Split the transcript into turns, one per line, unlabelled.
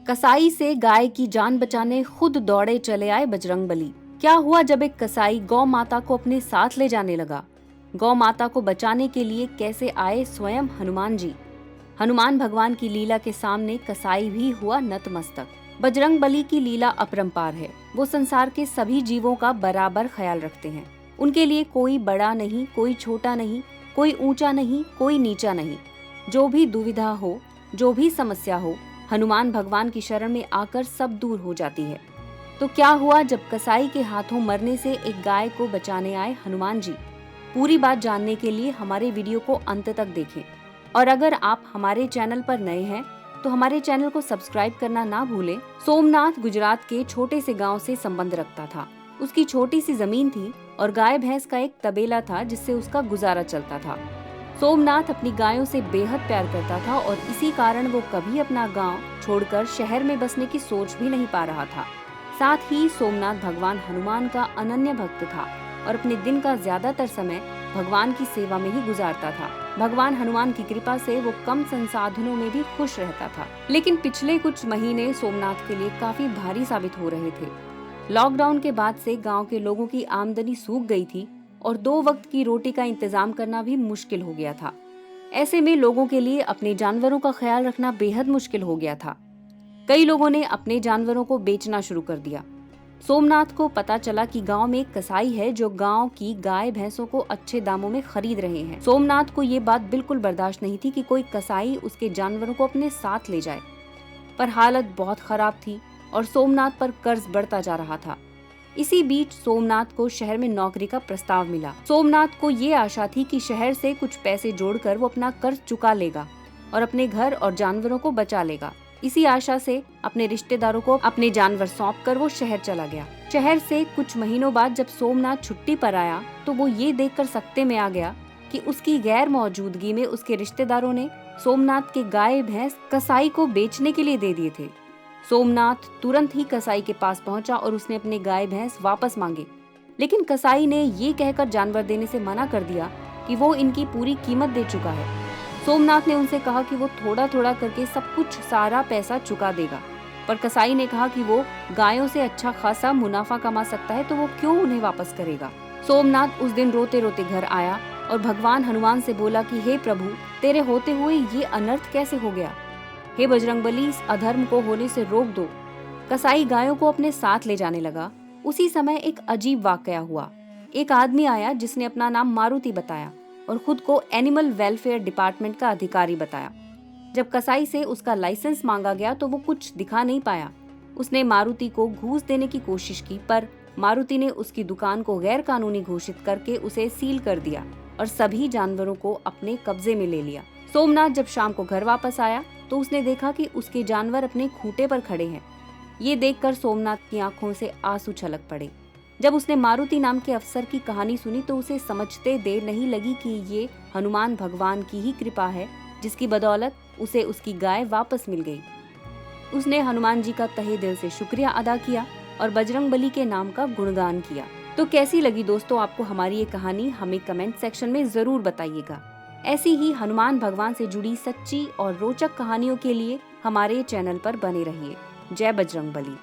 कसाई से गाय की जान बचाने खुद दौड़े चले आए बजरंगबली। क्या हुआ जब एक कसाई गौ माता को अपने साथ ले जाने लगा? गौ माता को बचाने के लिए कैसे आए स्वयं हनुमान जी? हनुमान भगवान की लीला के सामने कसाई भी हुआ नतमस्तक। बजरंगबली की लीला अपरंपार है। वो संसार के सभी जीवों का बराबर ख्याल रखते हैं। उनके लिए कोई बड़ा नहीं, कोई छोटा नहीं, कोई ऊंचा नहीं, कोई नीचा नहीं। जो भी दुविधा हो, जो भी समस्या हो, हनुमान भगवान की शरण में आकर सब दूर हो जाती है। तो क्या हुआ जब कसाई के हाथों मरने से एक गाय को बचाने आए हनुमान जी? पूरी बात जानने के लिए हमारे वीडियो को अंत तक देखें। और अगर आप हमारे चैनल पर नए हैं तो हमारे चैनल को सब्सक्राइब करना ना भूलें। सोमनाथ गुजरात के छोटे से गांव से संबंध रखता था। उसकी छोटी सी जमीन थी और गाय भैंस का एक तबेला था जिससे उसका गुजारा चलता था। सोमनाथ अपनी गायों से बेहद प्यार करता था और इसी कारण वो कभी अपना गांव छोड़कर शहर में बसने की सोच भी नहीं पा रहा था। साथ ही सोमनाथ भगवान हनुमान का अनन्य भक्त था और अपने दिन का ज्यादातर समय भगवान की सेवा में ही गुजारता था। भगवान हनुमान की कृपा से वो कम संसाधनों में भी खुश रहता था। लेकिन पिछले कुछ महीने सोमनाथ के लिए काफी भारी साबित हो रहे थे। लॉकडाउन के बाद से गांव के लोगों की आमदनी सूख गई थी और 2 वक्त की रोटी का इंतजाम करना भी मुश्किल हो गया था। ऐसे में लोगों के लिए अपने जानवरों का ख्याल रखना बेहद मुश्किल हो गया था। कई लोगों ने अपने जानवरों को बेचना शुरू कर दिया। सोमनाथ को पता चला कि गांव में एक कसाई है जो गांव की गाय भैंसों को अच्छे दामों में खरीद रहे हैं। सोमनाथ को ये बात बिल्कुल बर्दाश्त नहीं थी कि कोई कसाई उसके जानवरों को अपने साथ ले जाए। पर हालत बहुत खराब थी और सोमनाथ पर कर्ज बढ़ता जा रहा था। इसी बीच सोमनाथ को शहर में नौकरी का प्रस्ताव मिला। सोमनाथ को ये आशा थी कि शहर से कुछ पैसे जोड़कर वो अपना कर्ज चुका लेगा और अपने घर और जानवरों को बचा लेगा। इसी आशा से अपने रिश्तेदारों को अपने जानवर सौंपकर वो शहर चला गया। शहर से कुछ महीनों बाद जब सोमनाथ छुट्टी पर आया तो वो ये देखकर सकते में आ गया कि उसकी गैर मौजूदगी में उसके रिश्तेदारों ने सोमनाथ के गाय भैंस कसाई को बेचने के लिए दे दिए थे। सोमनाथ तुरंत ही कसाई के पास पहुंचा और उसने अपने गाय भैंस वापस मांगे। लेकिन कसाई ने ये कहकर जानवर देने से मना कर दिया कि वो इनकी पूरी कीमत दे चुका है। सोमनाथ ने उनसे कहा कि वो थोड़ा थोड़ा करके सब कुछ सारा पैसा चुका देगा, पर कसाई ने कहा कि वो गायों से अच्छा खासा मुनाफा कमा सकता है तो वो क्यों उन्हें वापस करेगा। सोमनाथ उस दिन रोते रोते घर आया और भगवान हनुमान से बोला कि हे प्रभु, तेरे होते हुए ये अनर्थ कैसे हो गया? हे बजरंगबली, इस अधर्म को होने से रोक दो। कसाई गायों को अपने साथ ले जाने लगा। उसी समय एक अजीब वाकया हुआ। एक आदमी आया जिसने अपना नाम मारुति बताया और खुद को एनिमल वेलफेयर डिपार्टमेंट का अधिकारी बताया। जब कसाई से उसका लाइसेंस मांगा गया तो वो कुछ दिखा नहीं पाया। उसने मारुति को घूस देने की कोशिश की, पर मारुति ने उसकी दुकान को गैर कानूनी घोषित करके उसे सील कर दिया और सभी जानवरों को अपने कब्जे में ले लिया। सोमनाथ जब शाम को घर वापस आया तो उसने देखा कि उसके जानवर अपने खूंटे पर खड़े हैं। ये देखकर सोमनाथ की आंखों से आंसू छलक पड़े। जब उसने मारुति नाम के अफसर की कहानी सुनी तो उसे समझते देर नहीं लगी कि ये हनुमान भगवान की ही कृपा है जिसकी बदौलत उसे उसकी गाय वापस मिल गई। उसने हनुमान जी का तहे दिल से शुक्रिया अदा किया और बजरंगबली के नाम का गुणगान किया। तो कैसी लगी दोस्तों आपको हमारी ये कहानी? हमें कमेंट सेक्शन में जरूर बताइएगा। ऐसी ही हनुमान भगवान से जुड़ी सच्ची और रोचक कहानियों के लिए हमारे चैनल पर बने रहिए। जय बजरंगबली।